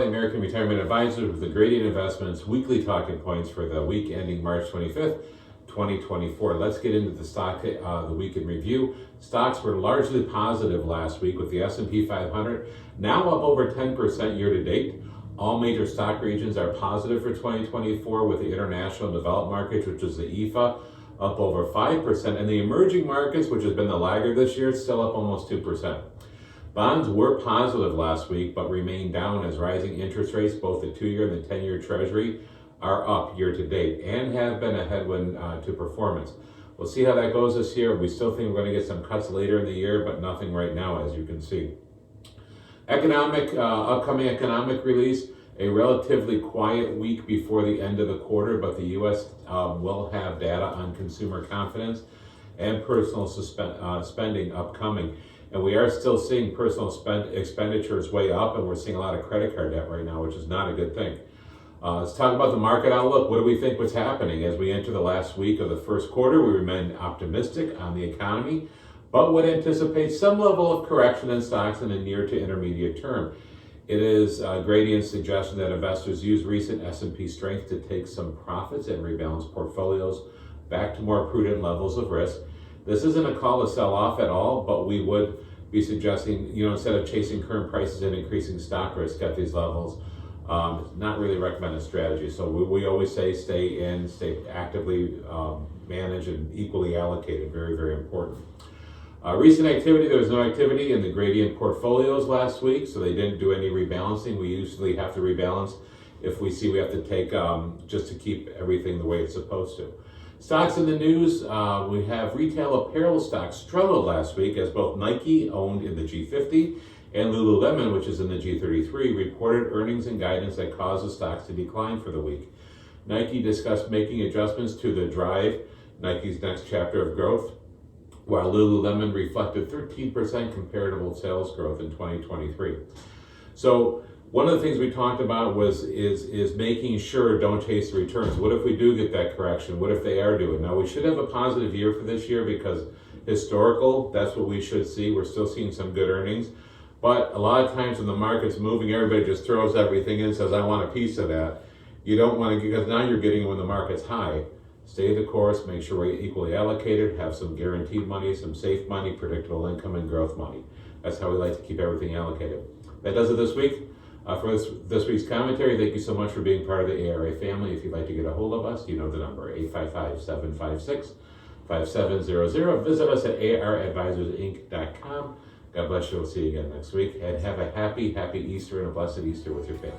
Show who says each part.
Speaker 1: American Retirement Advisors with the Gradient Investments weekly talking points for the week ending March 25th, 2024. Let's get into the stock the week in review. Stocks were largely positive last week with the S&P 500 now up over 10% year to date. All major stock regions are positive for 2024 with the international developed markets, which is the EFA, up over 5%, and the emerging markets, which has been the laggard this year, still up almost 2%. Bonds were positive last week, but remain down as rising interest rates, both the 2-year and the 10-year Treasury, are up year to date and have been a headwind to performance. We'll see how that goes this year. We still think we're going to get some cuts later in the year, but nothing right now, as you can see. Upcoming economic release, a relatively quiet week before the end of the quarter, but the U.S. Will have data on consumer confidence and personal spending upcoming. And we are still seeing personal expenditures way up, and we're seeing a lot of credit card debt right now, which is not a good thing. Let's talk about the market outlook. What do we think was happening? As we enter the last week of the first quarter, we remain optimistic on the economy, but would anticipate some level of correction in stocks in the near to intermediate term. It is Gradient's suggestion that investors use recent S&P strength to take some profits and rebalance portfolios back to more prudent levels of risk. This isn't a call to sell off at all, but we would be suggesting, instead of chasing current prices and increasing stock risk at these levels, not really recommended strategy. So we always say stay in, stay actively managed and equally allocated. Very, very important. Recent activity, there was no activity in the Gradient portfolios last week, so they didn't do any rebalancing. We usually have to rebalance if we see we have to take just to keep everything the way it's supposed to. Stocks in the news, we have retail apparel stocks struggled last week as both Nike, owned in the G50, and Lululemon, which is in the G33, reported earnings and guidance that caused the stocks to decline for the week. Nike discussed making adjustments to the Drive, Nike's next chapter of growth, while Lululemon reflected 13% comparable sales growth in 2023. So one of the things we talked about is making sure don't chase the returns. What if we do get that correction? What if they are doing? Now, we should have a positive year for this year because historical, that's what we should see. We're still seeing some good earnings. But a lot of times when the market's moving, everybody just throws everything in and says, I want a piece of that. You don't want to, because now you're getting it when the market's high. Stay the course, make sure we're equally allocated, have some guaranteed money, some safe money, predictable income, and growth money. That's how we like to keep everything allocated. That does it this week. For this week's commentary, thank you so much for being part of the ARA family. If you'd like to get a hold of us, you know the number, 855-756-5700. Visit us at aradvisorsinc.com. God bless you. We'll see you again next week. And have a happy Easter and a blessed Easter with your family.